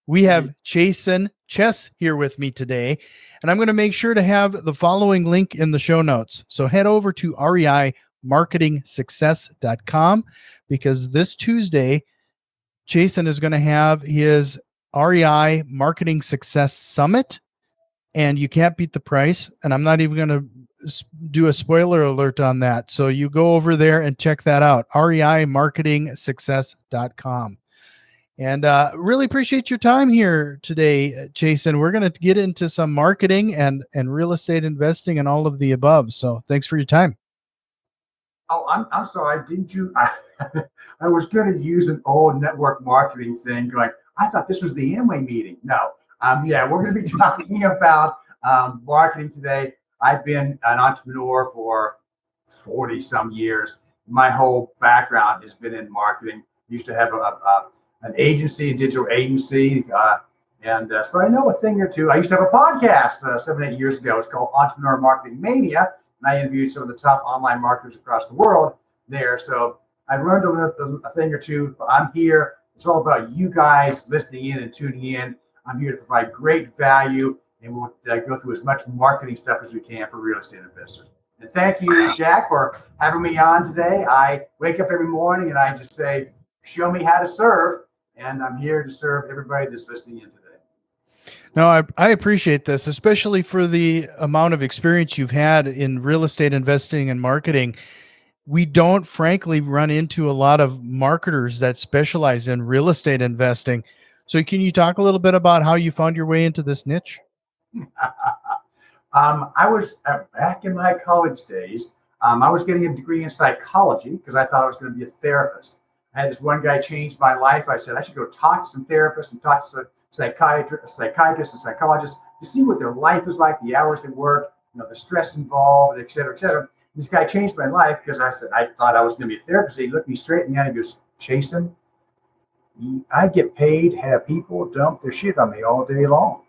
We have Chasen Chess here with me today, and I'm going to make sure to have the following link in the show notes. So head over to reimarketingsuccess.com because this Tuesday, Chasen is going to have his REI Marketing Success Summit, and you can't beat the price. And I'm not even going to do a spoiler alert on that. So you go over there and check that out, reimarketingsuccess.com. And really appreciate your time here today, Chasen. We're going to get into some marketing and real estate investing and all of the above. So thanks for your time. Oh, I'm sorry. Didn't you? I was going to use an old network marketing thing. Going, I thought this was the Amway meeting. No. Yeah, we're going to be talking about marketing today. I've been an entrepreneur for 40 some years. My whole background has been in marketing. Used to have an agency, a digital agency. So I know a thing or two. I used to have a podcast 7-8 years ago. It's called Entrepreneur Marketing Mania. And I interviewed some of the top online marketers across the world there. So I've learned a thing or two. But I'm here. It's all about you guys listening in and tuning in. I'm here to provide great value. And we'll go through as much marketing stuff as we can for real estate investors. And thank you, Jack, for having me on today. I wake up every morning and I just say, show me how to serve. And I'm here to serve everybody that's listening in today. No, I appreciate this, especially for the amount of experience you've had in real estate investing and marketing. We don't, frankly, run into a lot of marketers that specialize in real estate investing. So can you talk a little bit about how you found your way into this niche? I was back in my college days. I was getting a degree in psychology because I thought I was going to be a therapist. I had this one guy change my life. I said I should go talk to some therapists and talk to some psychiatrists and psychologists to see what their life is like, the hours they work, the stress involved, et cetera, et cetera. This guy changed my life because I thought I was going to be a therapist. He looked me straight in the eye and he goes, Chasen, I get paid to have people dump their shit on me all day long.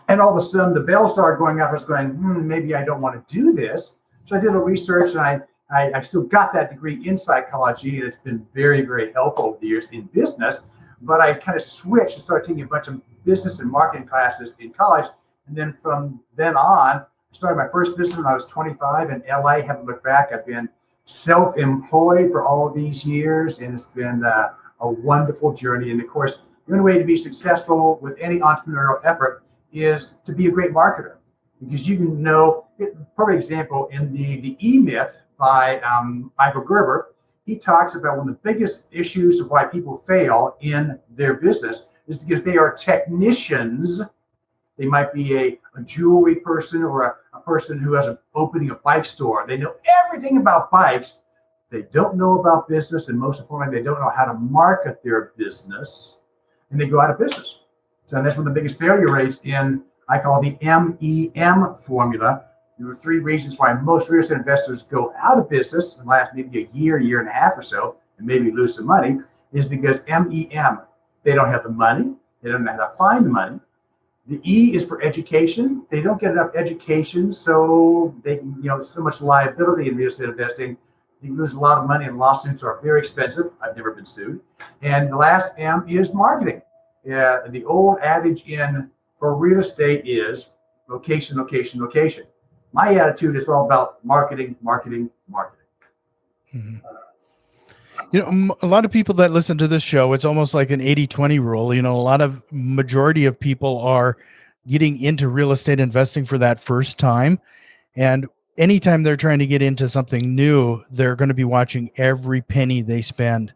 And all of a sudden the bell started going off. I was going, maybe I don't want to do this. So I did a research and I still got that degree in psychology, and it's been very, very helpful over the years in business. But I kind of switched and started taking a bunch of business and marketing classes in college. And then from then on, I started my first business when I was 25 in LA. Haven't looked back. I've been self-employed for all these years, and it's been a wonderful journey. And of course, the only way to be successful with any entrepreneurial effort is to be a great marketer, because you can know. Perfect example in the E-Myth by Michael Gerber. He talks about one of the biggest issues of why people fail in their business is because they are technicians. They might be a jewelry person or a person who has opening a bike store. They know everything about bikes. They don't know about business, and most importantly, they don't know how to market their business, and they go out of business. So that's one of the biggest failure rates in, I call the MEM formula. There are 3 reasons why most real estate investors go out of business in the last maybe a year and a half or so, and maybe lose some money, is because MEM, they don't have the money. They don't know how to find the money. The E is for education. They don't get enough education, so they can, so much liability in real estate investing. You lose a lot of money, and lawsuits are very expensive. I've never been sued. And the last M is marketing. The old adage for real estate is location, location, location. My attitude is all about marketing, marketing, marketing. Mm-hmm. A lot of people that listen to this show, it's almost like an 80-20 rule. A majority of people are getting into real estate investing for that first time. And anytime they're trying to get into something new, they're going to be watching every penny they spend.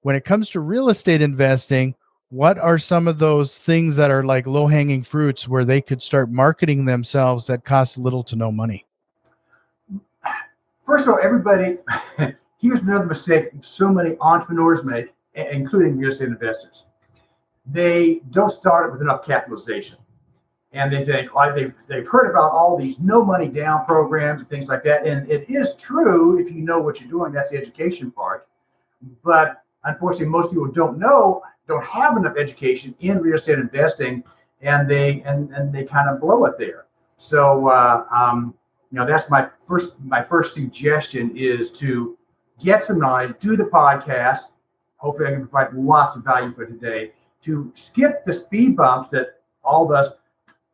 When it comes to real estate investing, what are some of those things that are like low-hanging fruits where they could start marketing themselves that cost little to no money? First of all, everybody, here's another mistake so many entrepreneurs make, including real estate investors. They don't start it with enough capitalization. And they think, they've heard about all these no money down programs and things like that. And it is true if you know what you're doing. That's the education part. But unfortunately, most people don't have enough education in real estate investing, and they kind of blow it there. So that's my first suggestion is to get some knowledge, do the podcast. Hopefully I can provide lots of value for today. to skip the speed bumps that all those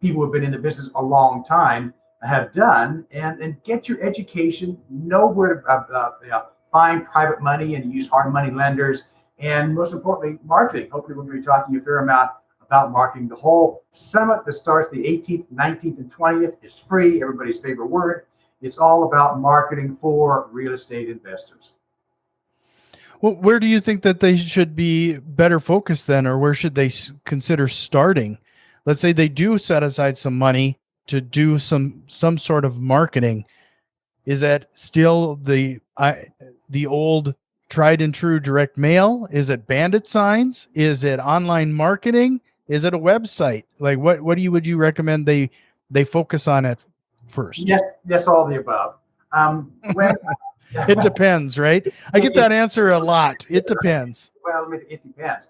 people who've been in the business a long time have done, and get your education, know where to find private money and use hard money lenders, and most importantly, marketing. Hopefully we're going to be talking a fair amount about marketing. The whole summit that starts the 18th, 19th, and 20th is free, everybody's favorite word. It's all about marketing for real estate investors. Well, where do you think that they should be better focused then, or where should they consider starting? Let's say they do set aside some money to do some sort of marketing. Is that still the old tried and true direct mail? Is it bandit signs? Is it online marketing? Is it a website? Like what would you recommend they focus on at first? Yes, all the above. When It depends, right? I get that answer a lot. It depends. Well, it depends.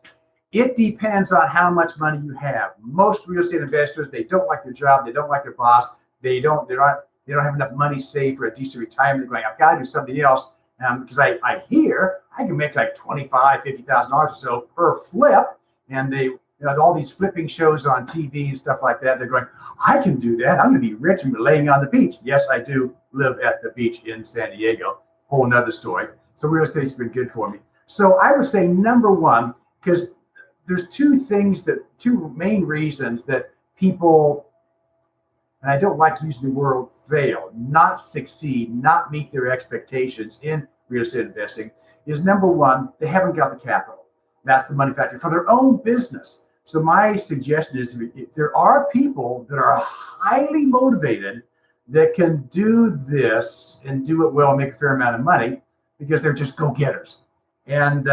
It depends on how much money you have. Most real estate investors, they don't like their job. They don't like their boss. They don't have enough money saved for a decent retirement. They're going, I've got to do something else. Because I hear I can make like $25,000, $50,000 or so per flip. And they, all these flipping shows on TV and stuff like that. They're going, I can do that. I'm going to be rich and laying on the beach. Yes, I do live at the beach in San Diego. Whole nother story. So real estate's been good for me. So I would say number one, because there's two main reasons that people, and I don't like using the word fail, not succeed, not meet their expectations in real estate investing, is number one, they haven't got the capital. That's the money factor for their own business. So my suggestion is if there are people that are highly motivated that can do this and do it well and make a fair amount of money because they're just go-getters. And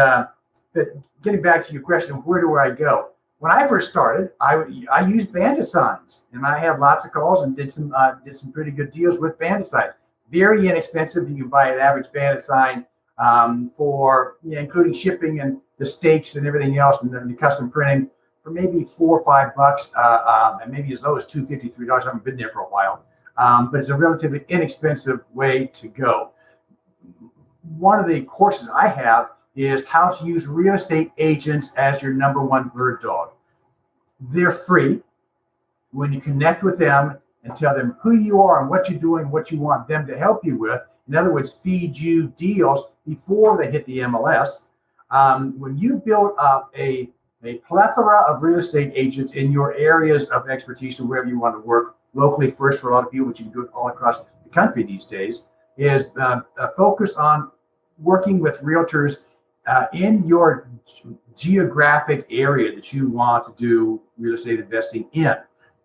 but getting back to your question of where do I go? When I first started, I used bandit signs, and I had lots of calls and did some pretty good deals with bandit signs. Very inexpensive. You can buy an average bandit sign for including shipping and the stakes and everything else, and then the custom printing for maybe $4 or $5, and maybe as low as $2.50, $3. I haven't been there for a while. But it's a relatively inexpensive way to go. One of the courses I have is how to use real estate agents as your number one bird dog. They're free. When you connect with them and tell them who you are and what you're doing, what you want them to help you with, in other words, feed you deals before they hit the MLS. When you build up a plethora of real estate agents in your areas of expertise or wherever you want to work, locally first for a lot of people, but you can do it all across the country these days, is focus on working with realtors in your geographic area that you want to do real estate investing in.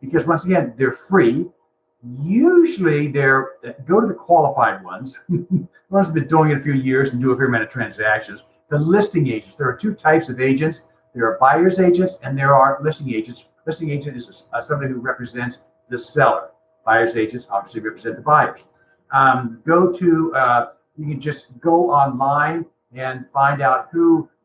Because once again, they're free. Usually go to the qualified ones, ones that have been doing it a few years and do a fair amount of transactions. The listing agents, there are two types of agents. There are buyer's agents and there are listing agents. Listing agent is somebody who represents the seller. Buyer's agents obviously represent the buyers. You can just go online and find out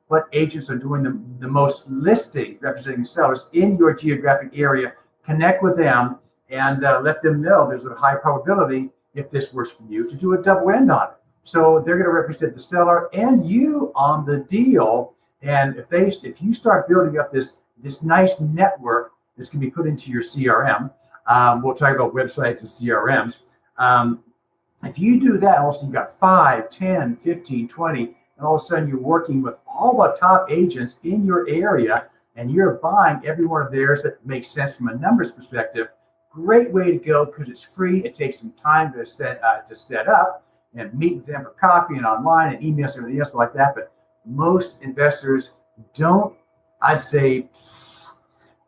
what agents are doing the most listing representing sellers in your geographic area. Connect with them and let them know there's a high probability, if this works for you, to do a double end on it. So they're going to represent the seller and you on the deal. And if you start building up this nice network that's going to be put into your CRM, we'll talk about websites and CRMs. If you do that, also you've got 5, 10, 15, 20, and all of a sudden you're working with all the top agents in your area and you're buying every one of theirs that makes sense from a numbers perspective. Great way to go because it's free. It takes some time to set up and meet with them for coffee and online and emails and everything else like that. But most investors don't. I'd say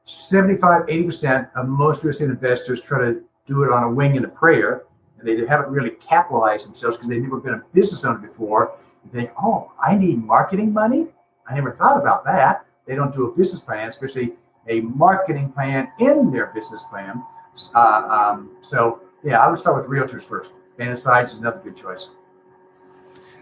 75, 80% of most real estate investors try to do it on a wing and a prayer. And they haven't really capitalized themselves because they've never been a business owner before. They think, oh, I need marketing money? I never thought about that. They don't do a business plan, especially a marketing plan in their business plan. So, I would start with realtors first. Bandicides is another good choice.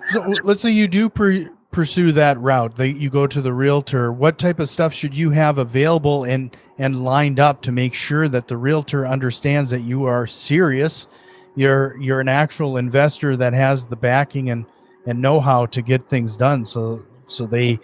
So let's say you do pursue that route, that you go to the realtor. What type of stuff should you have available and lined up to make sure that the realtor understands that you are serious? You're an actual investor that has the backing and know-how to get things done. So they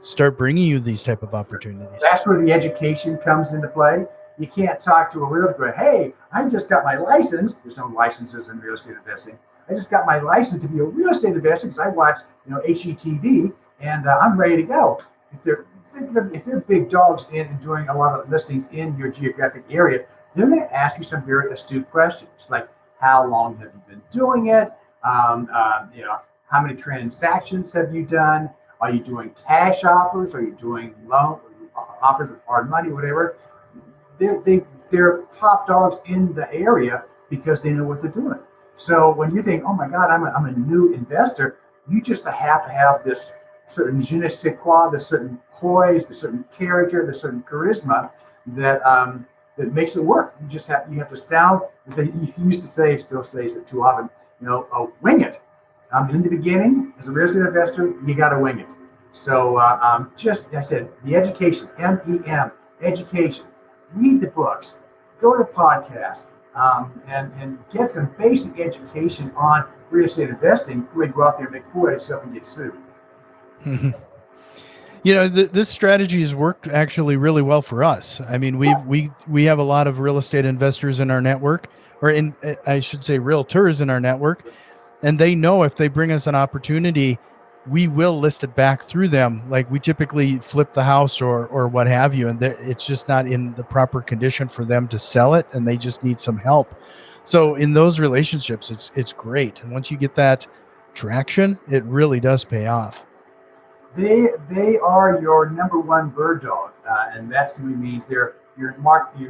start bringing you these type of opportunities. That's where the education comes into play. You can't talk to a realtor and go, hey, I just got my license. There's no licenses in real estate investing. I just got my license to be a real estate investor because I watch, HGTV, and I'm ready to go. If they're big dogs in and doing a lot of listings in your geographic area, they're going to ask you some very astute questions, like how long have you been doing it? How many transactions have you done? Are you doing cash offers? Are you doing loan offers with hard money, whatever? They're top dogs in the area because they know what they're doing. So when you think, oh my God, I'm a new investor, you just have to have this certain je ne sais quoi, this certain poise, this certain character, this certain charisma that makes it work. You have to astound. You used to say, still says it too often, wing it. In the beginning, as a real estate investor, you got to wing it. So I said, the education, MEM, education, read the books, go to the podcast, and get some basic education on real estate investing before you go out there and make fool of yourself and get sued. This strategy has worked actually really well for us. I mean, we have a lot of real estate investors in our network, I should say realtors in our network, and they know if they bring us an opportunity, we will list it back through them. Like we typically flip the house or what have you, and it's just not in the proper condition for them to sell it, and they just need some help. So in those relationships, it's great. And once you get that traction, it really does pay off. They are your number one bird dog, and that simply means they're your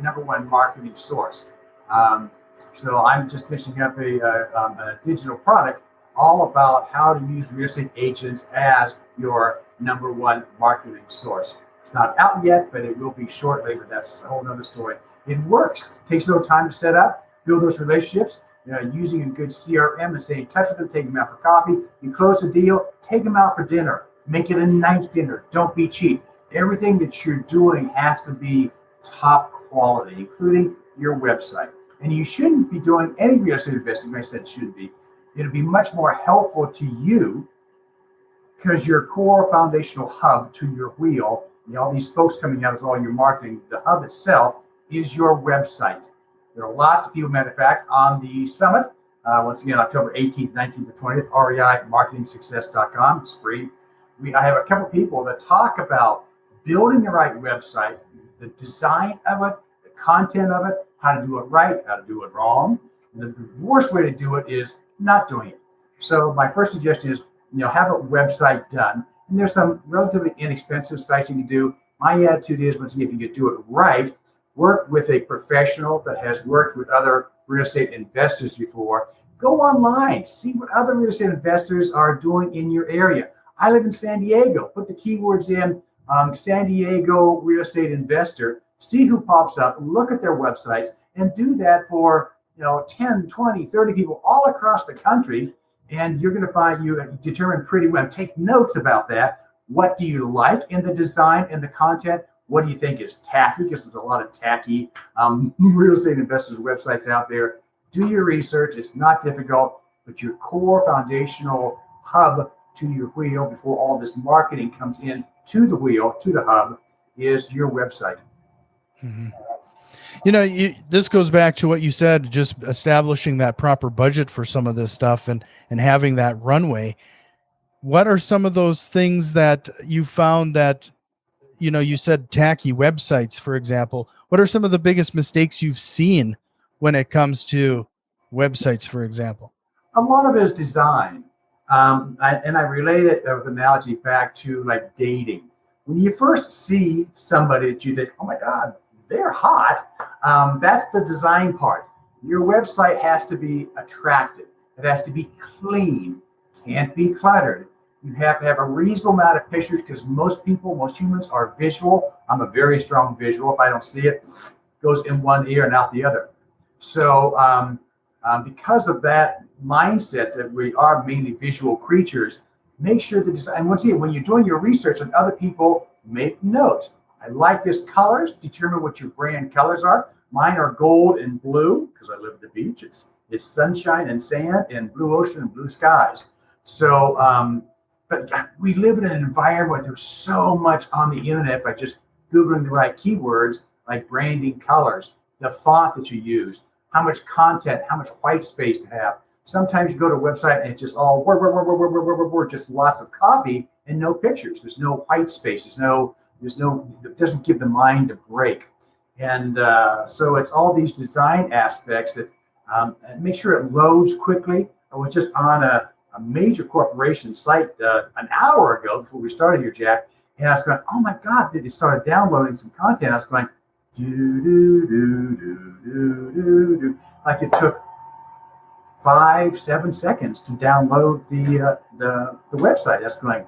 number one marketing source. So I'm just finishing up a digital product all about how to use real estate agents as your number one marketing source. It's not out yet, but it will be shortly, but that's a whole nother story. It works. It takes no time to set up, build those relationships, using a good CRM and stay in touch with them, take them out for coffee. You close the deal, take them out for dinner. Make it a nice dinner. Don't be cheap. Everything that you're doing has to be top quality, including your website. And you shouldn't be doing any real estate investing. I said should be. It'll be much more helpful to you because your core foundational hub to your wheel, all these spokes coming out is all your marketing. The hub itself is your website. There are lots of people, matter of fact, on the summit. Once again, October 18th, 19th, and 20th, reimarketingsuccess.com. It's free. I have a couple of people that talk about building the right website, the design of it, the content of it, how to do it right, how to do it wrong. And the worst way to do it is not doing it. So my first suggestion is, have a website done. And there's some relatively inexpensive sites you can do. My attitude is, once again, if you can do it right, work with a professional that has worked with other real estate investors before. Go online, see what other real estate investors are doing in your area. I live in San Diego. Put the keywords in San Diego real estate investor, see who pops up, look at their websites, and do that for 10, 20, 30 people all across the country. And you're going to find you determine pretty well. Take notes about that. What do you like in the design and the content? What do you think is tacky? Because there's a lot of tacky real estate investors websites out there. Do your research. It's not difficult, but your core foundational hub to your wheel before all this marketing comes in to the wheel, to the hub, is your website. Mm-hmm. This goes back to what you said, just establishing that proper budget for some of this stuff and having that runway. What are some of those things that you found that, you said tacky websites, for example? What are some of the biggest mistakes you've seen when it comes to websites, for example? A lot of it is design. I relate it with analogy back to like dating. When you first see somebody that you think, oh my God, they're hot, that's the design part. Your website has to be attractive. It has to be clean, can't be cluttered. You have to have a reasonable amount of pictures because most humans are visual. I'm a very strong visual. If I don't see it, it goes in one ear and out the other. So because of that mindset that we are mainly visual creatures, make sure the design, and once again, when you're doing your research on other people, make notes. I like this colors, determine what your brand colors are. Mine are gold and blue because I live at the beach. It's sunshine and sand and blue ocean and blue skies. So But we live in an environment where there's so much on the internet by just Googling the right keywords, like branding, colors, the font that you use, how much content, how much white space to have. Sometimes you go to a website and it's just all word, just lots of copy and no pictures. There's no white space. It doesn't give the mind a break. And so it's all these design aspects that make sure it loads quickly. I was just on a major corporation site an hour ago before we started here, Jack, and I was going, oh my God, it started downloading some content. I was going, do, like it took 5-7 seconds to download the website. I was going,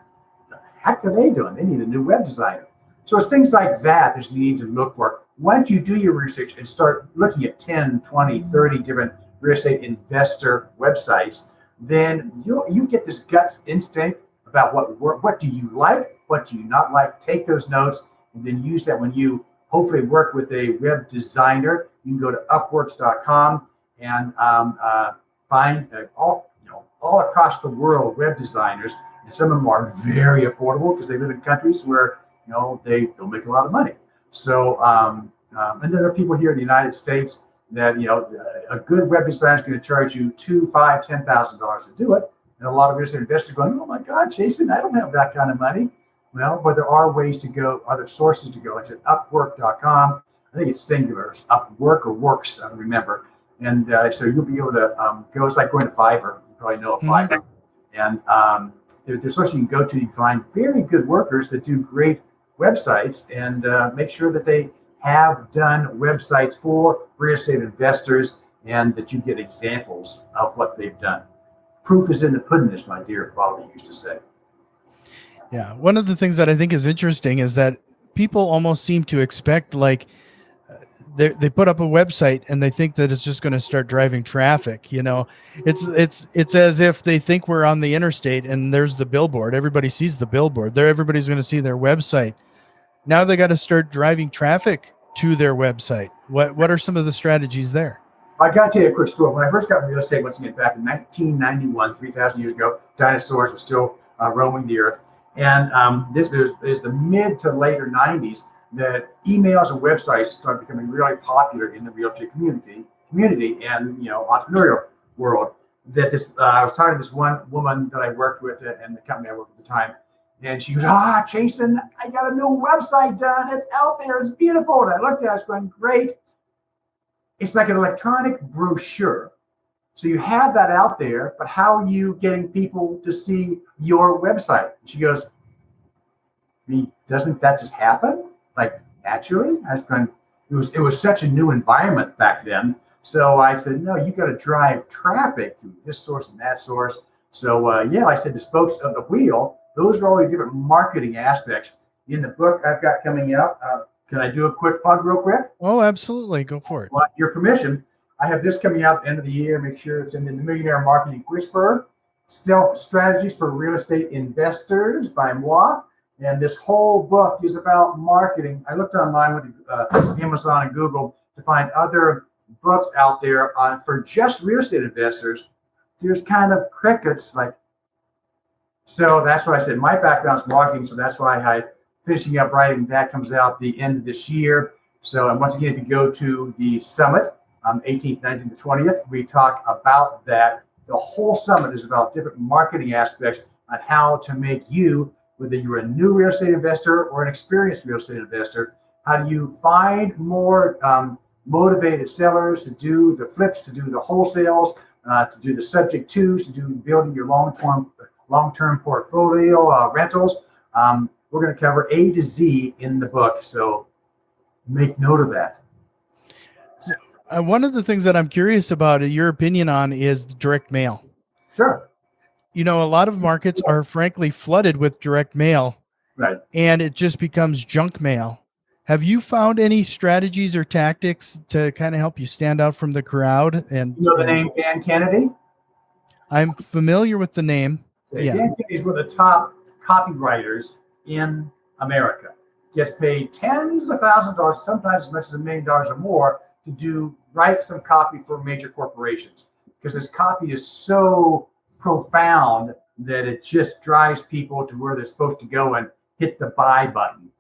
the heck are they doing? They need a new web designer. So it's things like that that you need to look for. Once you do your research and start looking at 10, 20, 30 different real estate investor websites, then you get this gut instinct about what do you like, what do you not like. Take those notes and then use that when you hopefully work with a web designer. You can go to upworks.com and find all across the world web designers, and some of them are very affordable because they live in countries where they don't make a lot of money. So and then there are people here in the United States that a good web designer is going to charge you $2,000, $5,000, $10,000 to do it, and a lot of real estate investors are going, oh my God, Chasen, I don't have that kind of money. Well, but there are ways to go, other sources to go. It's at Upwork.com. I think it's singular, it's Upwork or Works, I don't remember. And so you'll be able to go. It's like going to Fiverr. You probably know of Fiverr. And there's sources you can go to. You can find very good workers that do great websites, and make sure that they have done websites for real estate investors and that you get examples of what they've done. Proof is in the pudding, as my dear father used to say. Yeah. One of the things that I think is interesting is that people almost seem to expect, like, they put up a website and they think that it's just going to start driving traffic. It's as if they think we're on the interstate and there's the billboard. Everybody sees the billboard there. Everybody's going to see their website. Now they got to start driving traffic to their website. What are some of the strategies there? I got to tell you a quick story. When I first got in real estate, once again, back in 1991, 3,000 years ago, dinosaurs were still roaming the earth. And this is the mid to later 90s that emails and websites started becoming really popular in the real estate community and entrepreneurial world. That I was talking to this one woman that I worked with in the company I worked at the time, and she goes, Chasen, I got a new website done. It's out there. It's beautiful. And I looked at it. I was going, great. It's like an electronic brochure. So you have that out there, but how are you getting people to see your website? And she goes, doesn't that just happen? Like naturally? I was going, it was such a new environment back then. So I said, no, you got to drive traffic through this source and that source. So I said the spokes of the wheel, those are all the different marketing aspects. In the book I've got coming out, can I do a quick plug real quick? Oh, absolutely. Go for it. Well, your permission. I have this coming out at the end of the year. Make sure it's in the Millionaire Marketing Whisperer, Stealth Strategies for Real Estate Investors by moi. And this whole book is about marketing. I looked online with Amazon and Google to find other books out there for just real estate investors. There's kind of crickets. So that's what I said. My background is marketing, so that's why I'm finishing up writing. That comes out the end of this year. So, and once again, if you go to the summit, 18th, 19th, to 20th, we talk about that. The whole summit is about different marketing aspects on how to make you, whether you're a new real estate investor or an experienced real estate investor, how do you find more motivated sellers to do the flips, to do the wholesales, to do the subject twos, to do building your long-term portfolio rentals. We're going to cover A to Z in the book, so make note of that. One of the things that I'm curious about, your opinion on, is direct mail. Sure. A lot of markets are frankly flooded with direct mail, right? And it just becomes junk mail. Have you found any strategies or tactics to kind of help you stand out from the crowd? And the name Dan Kennedy? I'm familiar with the name. Dan Kennedy is one of the top copywriters in America. Gets paid tens of thousands of dollars, sometimes as much as $1 million or more, to write some copy for major corporations, because his copy is so profound that it just drives people to where they're supposed to go and hit the buy button.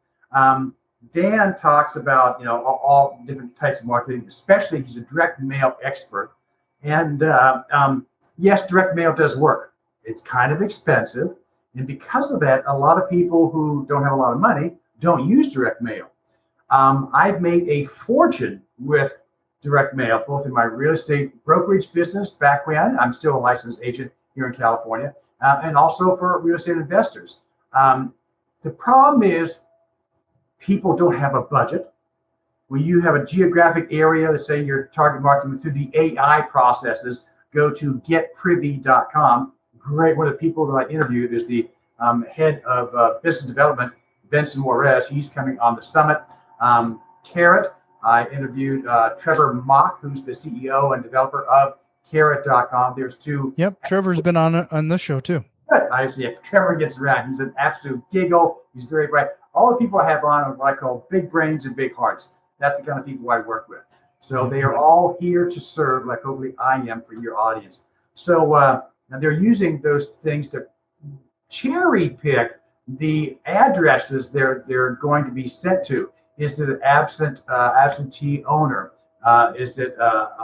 Dan talks about, all different types of marketing, especially he's a direct mail expert. And yes, direct mail does work. It's kind of expensive. And because of that, a lot of people who don't have a lot of money don't use direct mail. I've made a fortune with direct mail, both in my real estate brokerage business back when I'm still a licensed agent here in California, and also for real estate investors. The problem is people don't have a budget. When you have a geographic area, let's say you're target marketing through the AI processes, go to getprivy.com. Great. One of the people that I interviewed is the head of business development, Benson Juarez. He's coming on the summit. Carrot, I interviewed Trevor Mock, who's the CEO and developer of carrot.com. There's two. Yep. Trevor's been on this show too. Trevor gets around. He's an absolute giggle. He's very bright. All the people I have on are what I call big brains and big hearts. That's the kind of people I work with. So they are all here to serve, like hopefully I am for your audience. So and they're using those things to cherry pick the addresses they're going to be sent to. Is it an absentee owner? Is it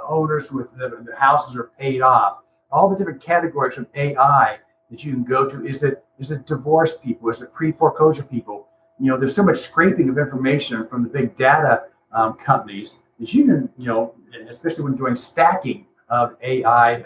owners with the houses are paid off? All the different categories from AI that you can go to. Is it divorced people? Is it pre-foreclosure people? There's so much scraping of information from the big data companies that you can, especially when doing stacking of AI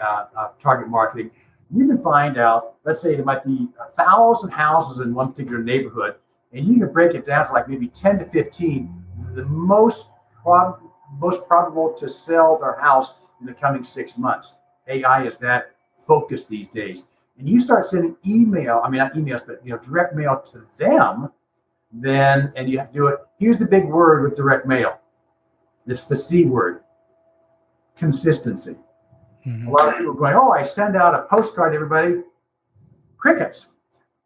target marketing, you can find out, let's say there might be 1,000 houses in one particular neighborhood, and you can break it down to like maybe 10 to 15, the most probable to sell their house in the coming 6 months. AI is that focused these days. And you start sending not emails, but direct mail to them, and you have to do it. Here's the big word with direct mail. It's the C word, consistency. Mm-hmm. A lot of people are going, I send out a postcard to everybody. Crickets.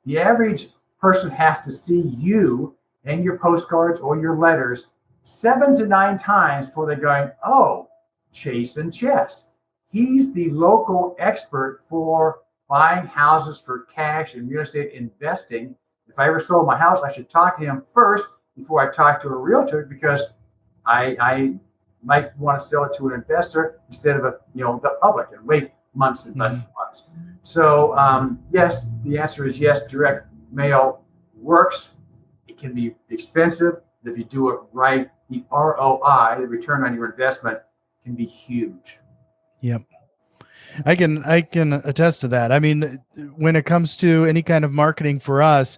The average person has to see you and your postcards or your letters 7 to 9 times before they're going, Chasen Chess. He's the local expert for buying houses for cash and real estate investing. If I ever sold my house, I should talk to him first before I talk to a realtor, because I might want to sell it to an investor instead of the public and wait months and months and months. So yes, the answer is yes. Direct mail works. It can be expensive, but if you do it right, the ROI, the return on your investment, can be huge. Yep. I can attest to that. I mean, when it comes to any kind of marketing for us,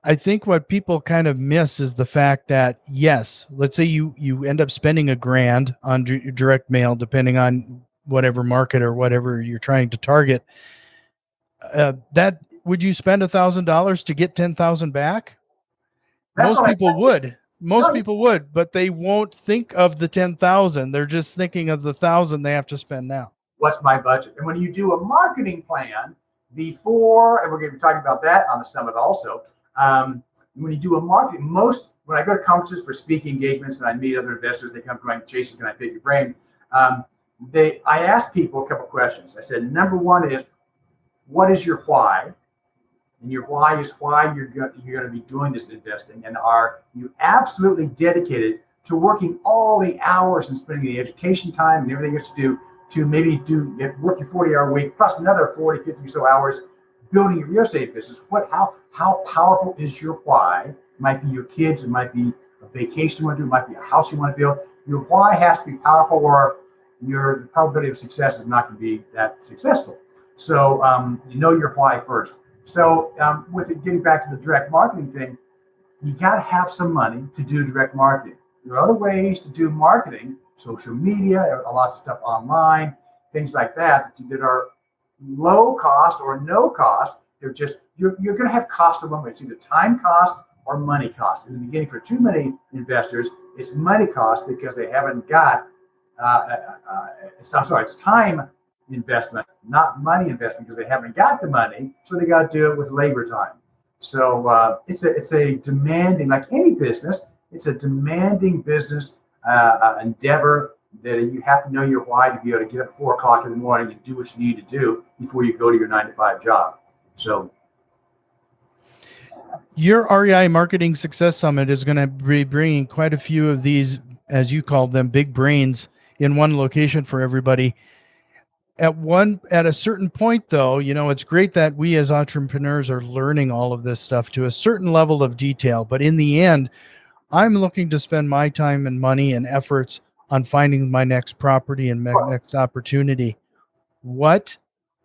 I think what people kind of miss is the fact that, yes, let's say you end up spending $1,000 on direct mail, depending on whatever market or whatever you're trying to target. That would you spend $1,000 to get 10,000 back? Most people would, but they won't think of the 10,000. They're just thinking of the 1,000 they have to spend now. What's my budget? And when you do a marketing plan before, and we're going to be talking about that on the summit also. When you do a marketing, when I go to conferences for speaking engagements and I meet other investors, they come going, Chasen, can I pick your brain? I ask people a couple questions. I said, number one is, what is your why? And your why is why you're going to be doing this investing. And are you absolutely dedicated to working all the hours and spending the education time and everything you have to do to maybe work your 40-hour week plus another 40, 50 or so hours building a real estate business? How powerful is your why? It might be your kids, it might be a vacation you want to do, it might be a house you want to build. Your why has to be powerful, or your probability of success is not going to be that successful. So you know your why first. So with it, getting back to the direct marketing thing, you got to have some money to do direct marketing. There are other ways to do marketing, social media, a lot of stuff online, things like that are low cost or no cost. They're just, you're going to have costs of one way. It's either time cost or money cost. In the beginning, for too many investors, it's money cost because they haven't got, it's time investment, not money investment, because they haven't got the money. So they got to do it with labor time. So it's a demanding, like any business, it's a demanding business endeavor that you have to know your why to be able to get up at 4 o'clock in the morning and do what you need to do before you go to your 9-to-5 job. So your REI Marketing Success Summit is going to be bringing quite a few of these, as you called them, big brains in one location for everybody. At a certain point, though, it's great that we as entrepreneurs are learning all of this stuff to a certain level of detail. But in the end, I'm looking to spend my time and money and efforts on finding my next property and my next opportunity. What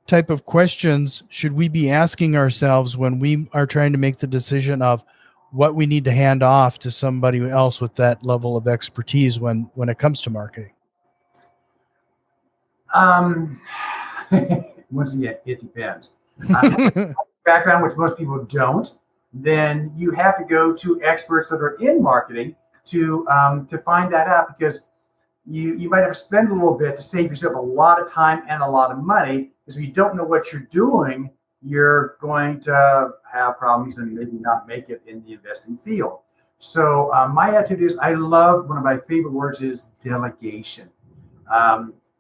type of questions should we be asking ourselves when we are trying to make the decision of what we need to hand off to somebody else with that level of expertise when it comes to marketing? Once again, it depends. Background, which most people don't, then you have to go to experts that are in marketing to find that out, because you might have to spend a little bit to save yourself a lot of time and a lot of money, because if you don't know what you're doing, you're going to have problems and maybe not make it in the investing field. So my attitude is, I love, one of my favorite words is delegation.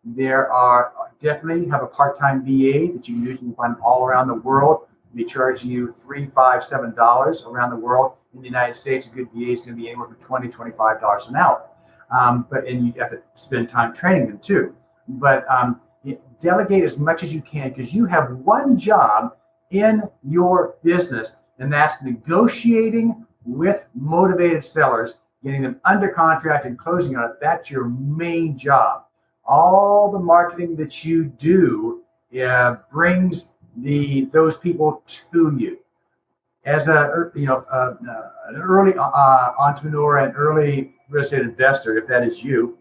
There are definitely have a part-time VA that you can usually find all around the world. They charge you $3, $5, $7 around the world. In the United States, a good VA is going to be anywhere from $20, $25 an hour. And you have to spend time training them too. But delegate as much as you can, because you have one job in your business, and that's negotiating with motivated sellers, getting them under contract and closing on it. That's your main job. All the marketing that you do brings those people to you. As an early entrepreneur and early real estate investor, if that is you,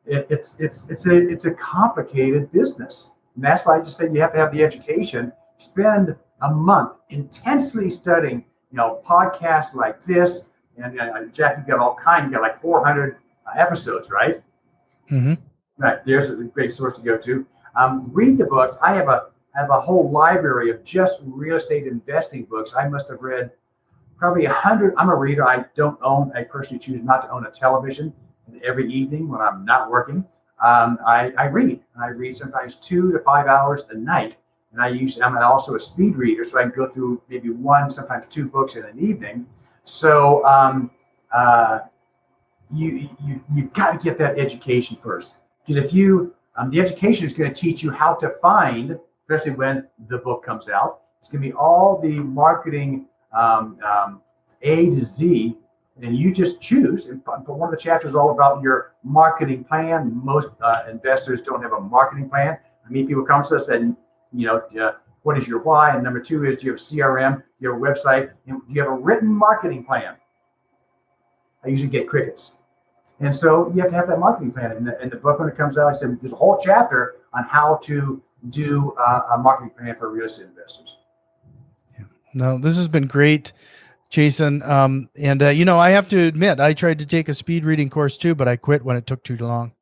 it's a complicated business, and that's why I just say you have to have the education. Spend a month intensely studying, podcasts like this, and Jack, you got all kinds. You got like 400 episodes, right? Mm-hmm. Right, there's a great source to go to. Read the books. I have a whole library of just real estate investing books. I must have read probably 100. I'm a reader. I personally choose not to own a television. And every evening when I'm not working, I read. I read sometimes 2 to 5 hours a night. And I'm also a speed reader, so I can go through maybe 1, sometimes 2 books in an evening. So you've got to get that education first, because if you the education is going to teach you how to find, especially when the book comes out, it's going to be all the marketing A to Z, and you just choose. But one of the chapters is all about your marketing plan. Most investors don't have a marketing plan. I mean, people come to us and what is your why? And number 2 is, do you have CRM? Do you have a website? And do you have a written marketing plan? I usually get crickets. And so you have to have that marketing plan. In the book, when it comes out, I said there's a whole chapter on how to do a marketing plan for real estate investors. Yeah. No, this has been great, Chasen. And I have to admit, I tried to take a speed reading course too, but I quit when it took too long.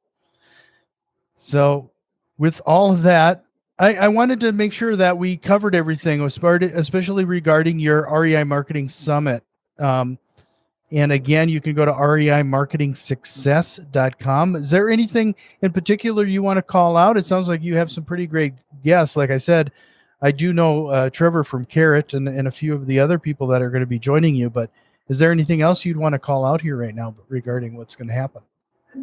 So with all of that, I wanted to make sure that we covered everything, especially regarding your REI Marketing Summit. And again, you can go to reimarketingsuccess.com. Is there anything in particular you want to call out? It sounds like you have some pretty great guests. Like I said, I do know Trevor from Carrot and a few of the other people that are going to be joining you, but is there anything else you'd want to call out here right now regarding what's going to happen?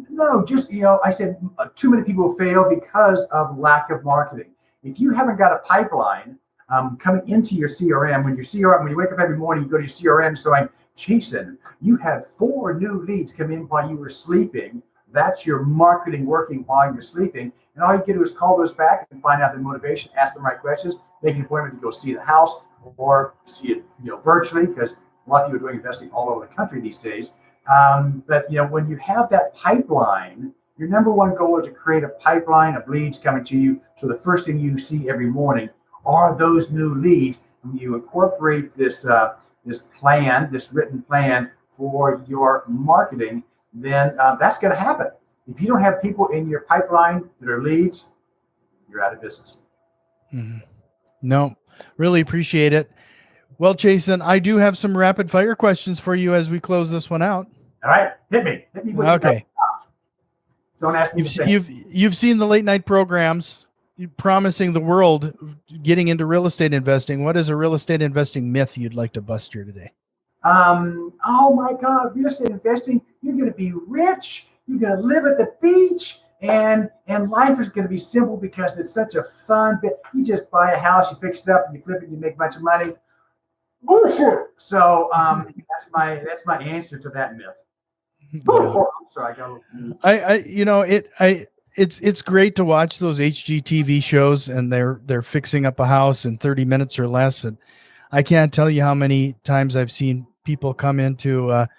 No, just, I said too many people fail because of lack of marketing. If you haven't got a pipeline coming into your CRM, when you wake up every morning, you go to your CRM saying, Chasen, you had 4 new leads come in while you were sleeping. That's your marketing working while you're sleeping. And all you can do is call those back and find out their motivation, ask them the right questions, make an appointment to go see the house or see it virtually, because a lot of people are doing investing all over the country these days. But when you have that pipeline, your number one goal is to create a pipeline of leads coming to you. So the first thing you see every morning are those new leads. When you incorporate this written plan for your marketing, then that's going to happen. If you don't have people in your pipeline that are leads, you're out of business. Mm-hmm. No, really appreciate it. Well, Chasen, I do have some rapid fire questions for you as we close this one out. All right, hit me. Okay. Don't ask me. You've seen the late night programs. promising the world getting into real estate investing. What is a real estate investing myth you'd like to bust here today? Oh my God, real estate investing, you're going to be rich. You're going to live at the beach, and life is going to be simple because it's such a fun bit. You just buy a house, you fix it up, and you flip it, and you make a bunch of money. Bullshit. So that's my answer to that myth. Yeah. So I go. It's great to watch those HGTV shows, and they're fixing up a house in 30 minutes or less. And I can't tell you how many times I've seen people come into a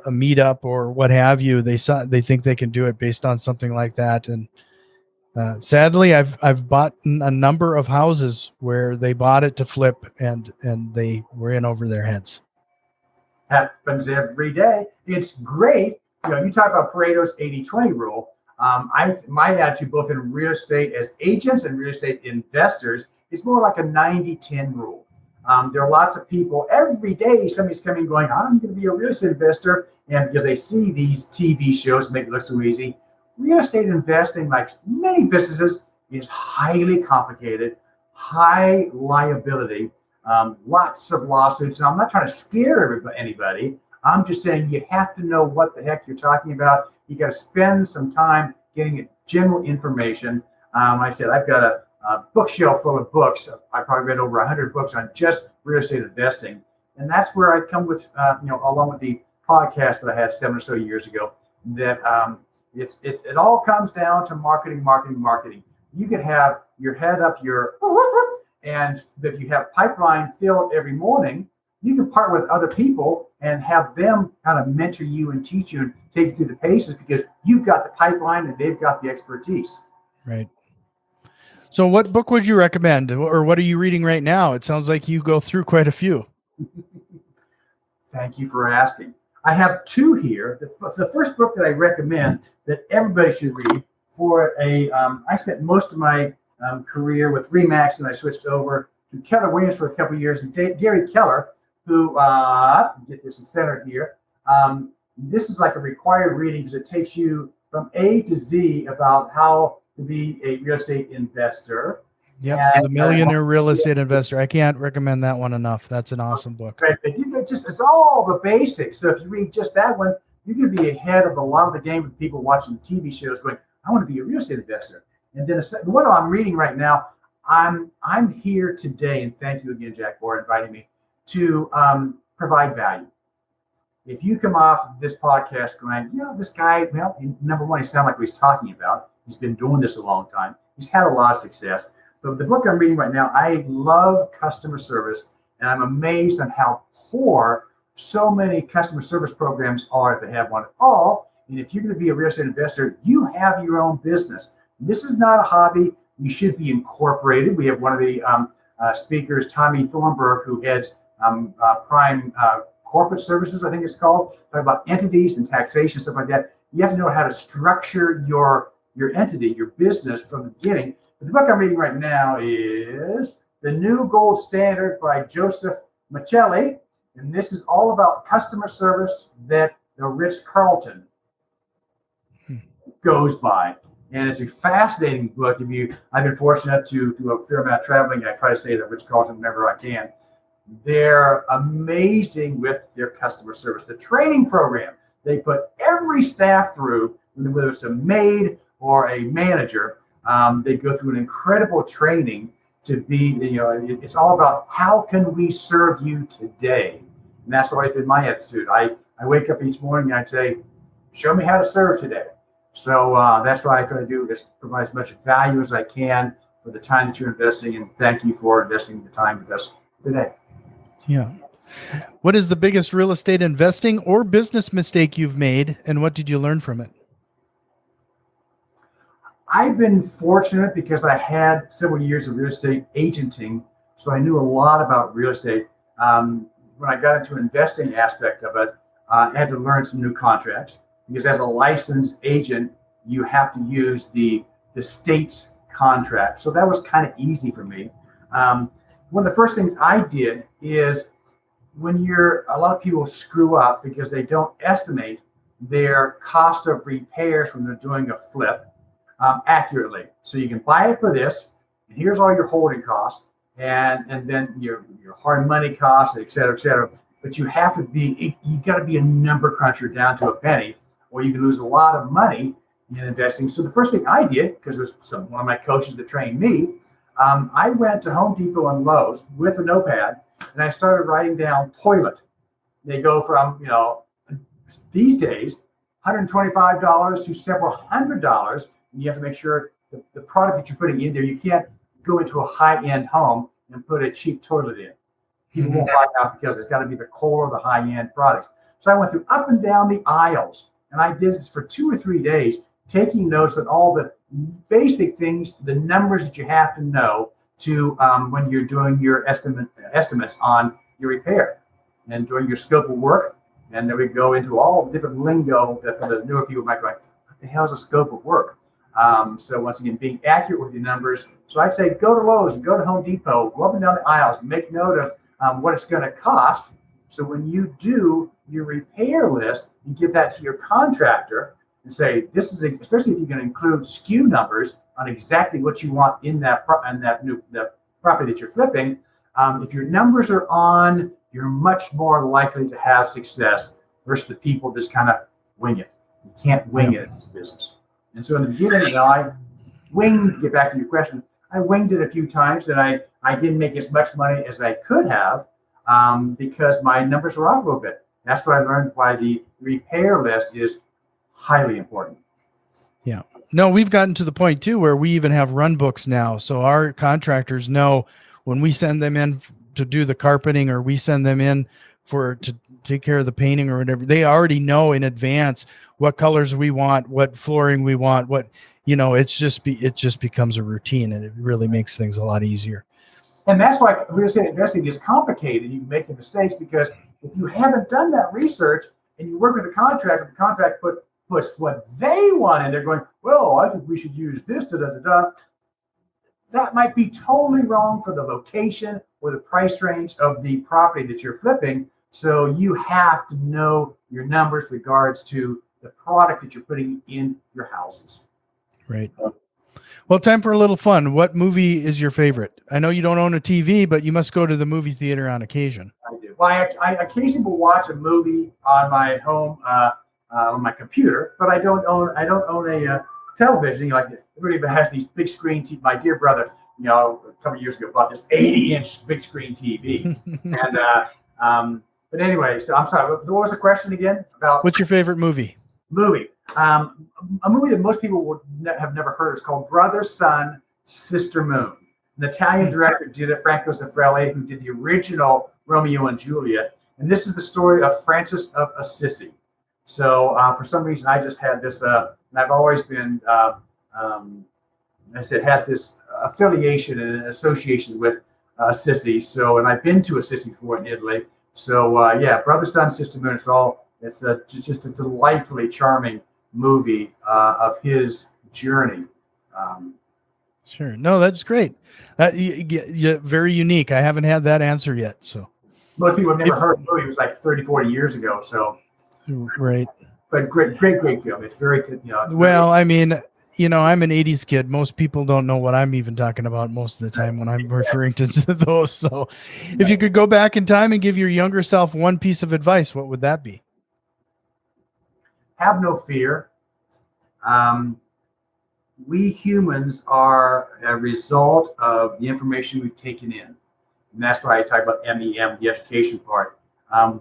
meetup or what have you. They think they can do it based on something like that. And sadly, I've bought a number of houses where they bought it to flip, and they were in over their heads. Happens every day. It's great. You talk about Pareto's 80-20 rule. My attitude, both in real estate as agents and real estate investors, is more like a 90-10 rule. There are lots of people every day. Somebody's coming going, I'm going to be a real estate investor. And because they see these TV shows make it look so easy, real estate investing, like many businesses, is highly complicated, high liability, lots of lawsuits. And I'm not trying to scare anybody. I'm just saying you have to know what the heck you're talking about. You got to spend some time getting general information. Like I said, I've got a bookshelf full of books. I probably read over 100 books on just real estate investing. And that's where I come with, along with the podcast that I had 7 or so years ago, that it all comes down to marketing. You could have your head up and if you have pipeline filled every morning, you can partner with other people and have them kind of mentor you and teach you and take you through the paces because you've got the pipeline and they've got the expertise. Right. So what book would you recommend, or what are you reading right now? It sounds like you go through quite a few. Thank you for asking. I have 2 here. The first book that I recommend that everybody should read I spent most of my career with RE/MAX, and I switched over to Keller Williams for a couple of years. And Gary Keller, who, get this centered here, this is like a required reading because it takes you from A to Z about how to be a real estate investor. Yeah, The Millionaire Real Estate Investor. I can't recommend that one enough. That's an awesome book. Right. It's all the basics. So if you read just that one, you're going to be ahead of a lot of the game with people watching TV shows going, I want to be a real estate investor. And then the one I'm reading right now, I'm here today, and thank you again, Jack, for inviting me to provide value. If you come off this podcast going, this guy, well, number one, he sounds like what he's talking about. He's been doing this a long time. He's had a lot of success. But the book I'm reading right now, I love customer service, and I'm amazed on how poor so many customer service programs are if they have one at all. And if you're going to be a real estate investor, you have your own business. This is not a hobby. You should be incorporated. We have one of the speakers, Tommy Thornburg, who heads Prime Corporate Services, I think it's called, talking about entities and taxation, stuff like that. You have to know how to structure your entity, your business from the beginning. But the book I'm reading right now is The New Gold Standard by Joseph Michelli. And this is all about customer service that the Ritz-Carlton goes by. And it's a fascinating book. I've been fortunate to do a fair amount of traveling. I try to stay at Ritz-Carlton whenever I can. They're amazing with their customer service. The training program they put every staff through, whether it's a maid or a manager, they go through an incredible training to be, it's all about how can we serve you today? And that's always been my attitude. I wake up each morning and I say, show me how to serve today. So that's what I try to do, is provide as much value as I can for the time that you're investing, and thank you for investing the time with us today. Yeah. What is the biggest real estate investing or business mistake you've made, and what did you learn from it? I've been fortunate because I had several years of real estate agenting, so I knew a lot about real estate. When I got into investing aspect of it, I had to learn some new contracts, because as a licensed agent, you have to use the state's contract. So that was kind of easy for me. One of the first things I did is, a lot of people screw up because they don't estimate their cost of repairs when they're doing a flip accurately. So you can buy it for this, and here's all your holding costs, and then your hard money costs, et cetera, et cetera. But you have to be, you got to be a number cruncher down to a penny, or you can lose a lot of money in investing. So the first thing I did, because it was one of my coaches that trained me, I went to Home Depot and Lowe's with a notepad, and I started writing down toilet. They go from, these days, $125 to several $100. And you have to make sure the product that you're putting in there, you can't go into a high-end home and put a cheap toilet in. People won't buy out because it's got to be the core of the high-end product. So I went through up and down the aisles, and I did this for 2 or 3 days, taking notes on all the basic things, the numbers that you have to know to when you're doing your estimates on your repair and doing your scope of work. And then we go into all the different lingo that for the newer people might go, what the hell is a scope of work? So once again, being accurate with your numbers. So I'd say go to Lowe's and go to Home Depot, go up and down the aisles, make note of what it's going to cost. So when you do your repair list, you give that to your contractor and say, this is, especially if you're going to include SKU numbers on exactly what you want in that the property that you're flipping. If your numbers are on, you're much more likely to have success versus the people that just kind of wing it. You can't wing it in this business. And so in the beginning, I winged, to get back to your question, I winged it a few times, and I didn't make as much money as I could have because my numbers were off a little bit. That's why I learned why the repair list is highly important. Yeah. No, we've gotten to the point too where we even have run books now. So our contractors know when we send them in to do the carpeting, or we send them in to take care of the painting or whatever, they already know in advance what colors we want, what flooring we want, what, it just becomes a routine, and it really makes things a lot easier. And that's why real estate investing is complicated. You can make the mistakes because if you haven't done that research and you work with the contractor puts what they want in, they're going, well, I think we should use this, that might be totally wrong for the location or the price range of the property that you're flipping. So you have to know your numbers with regards to the product that you're putting in your houses. Right. Well, time for a little fun. What movie is your favorite? I know you don't own a TV, but you must go to the movie theater on occasion. I do. Well, I occasionally will watch a movie on my home, on my computer, but I don't own a television. Like everybody has these big screen TV. My dear brother, a couple of years ago, bought this 80-inch big screen TV. And but anyway, so I'm sorry. What was the question again? About what's your favorite movie? A movie that most people would have never heard is called Brother, Sun, Sister Moon. An Italian director did it, Franco Zeffirelli, who did the original Romeo and Juliet. And this is the story of Francis of Assisi. So for some reason, I just had this, and I've always been, had this affiliation and association with Assisi. So, and I've been to Assisi before in Italy. So Brother, Sun, Sister Moon. It's just a delightfully charming movie of his journey. Sure. No, that's great. You're very unique. I haven't had that answer yet. So most people have never heard of it. It was like 30, 40 years ago. So right. But great film. It's very good. I mean, I'm an 80s kid. Most people don't know what I'm even talking about most of the time when I'm referring to those. So if you could go back in time and give your younger self one piece of advice, what would that be? Have no fear. We humans are a result of the information we've taken in. And that's why I talk about MEM, the education part.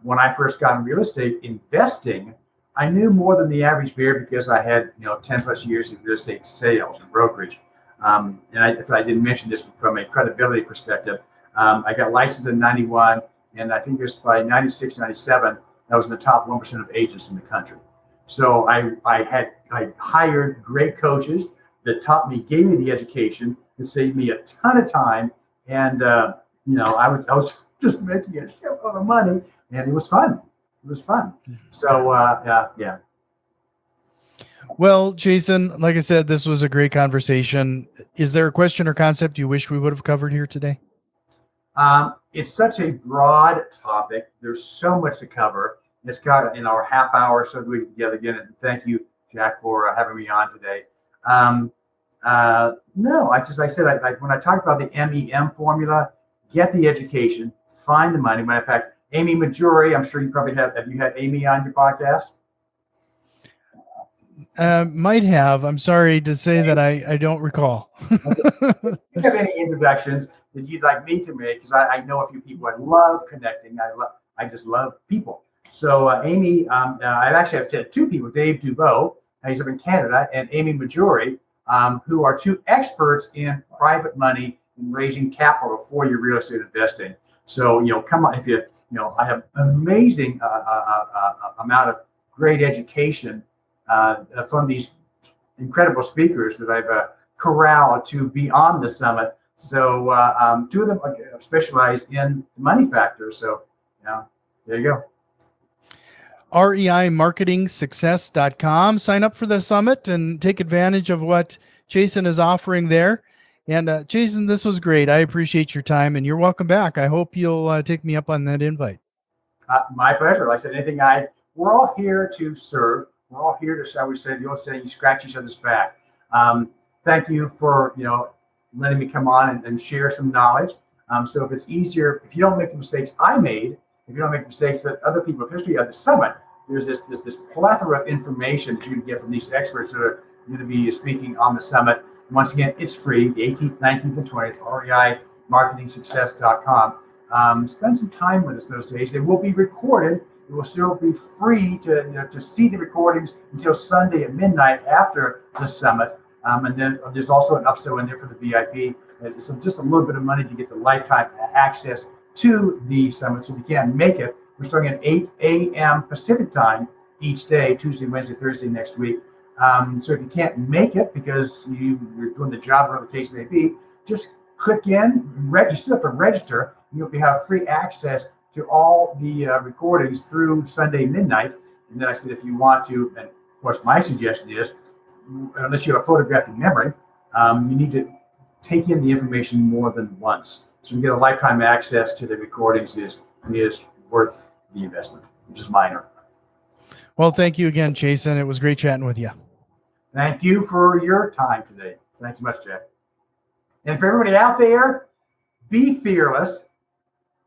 When I first got in real estate investing, I knew more than the average bear because I had 10 plus years of real estate sales and brokerage. If I didn't mention this from a credibility perspective, I got licensed in 91, and I think it was by 96, 97, I was in the top 1% of agents in the country. So I hired great coaches that taught me, gave me the education, that saved me a ton of time, and I was just making a shitload of money, and it was fun. It was fun. So yeah. Well, Chasen, like I said, this was a great conversation. Is there a question or concept you wish we would have covered here today? It's such a broad topic. There's so much to cover. It's got our half hour so that we can get together again. And thank you, Jack, for having me on today. No, like I said, when I talk about the MEM formula, get the education, find the money. Matter of fact, Amy Majuri, I'm sure you probably have you had Amy on your podcast? Might have. I'm sorry to say that I don't recall. Do you have any introductions that you'd like me to make? Because I know a few people. I love connecting. I just love people. So Amy, I actually have had two people, Dave Dubois, he's up in Canada, and Amy Majuri, who are two experts in private money and raising capital for your real estate investing. So, come on, if I have amazing amount of great education from these incredible speakers that I've corralled to be on the summit. So two of them specialize in money factors. So, there you go. reimarketingsuccess.com. Sign up for the summit and take advantage of what Chasen is offering there. And Chasen, this was great. I appreciate your time, and you're welcome back. I hope you'll take me up on that invite. My pleasure. Like I said, we're all here to serve. We're all here to, shall we say, the old saying, you scratch each other's back. Thank you for, letting me come on and share some knowledge. So if it's easier, if you don't make the mistakes I made, if you don't make mistakes that other people, especially at the summit, there's this plethora of information that you can get from these experts that are going to be speaking on the summit. Once again, it's free, the 18th, 19th, and 20th, reimarketingsuccess.com. Spend some time with us those days. They will be recorded. It will still be free to see the recordings until Sunday at midnight after the summit. And then there's also an upsell in there for the VIP. It's just a little bit of money to get the lifetime access to the summit. So if you can't make it, we're starting at 8 a.m. Pacific time each day, Tuesday, Wednesday, Thursday next week. So if you can't make it because you're doing the job, whatever the case may be, just click in. You still have to register. You'll have free access to all the recordings through Sunday midnight. And then I said, if you want to, and of course, my suggestion is, unless you have a photographic memory, you need to take in the information more than once. So you get a lifetime access to the recordings is worth the investment, which is minor. Well, thank you again, Chasen. It was great chatting with you. Thank you for your time today. Thanks so much, Jack. And for everybody out there, be fearless,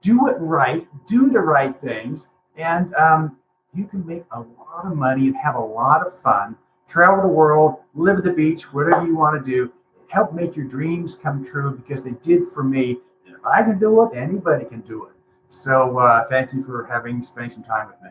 do it right, do the right things, and you can make a lot of money and have a lot of fun. Travel the world, live at the beach, whatever you want to do. Help make your dreams come true because they did for me. And if I can do it, anybody can do it. So thank you for spending some time with me.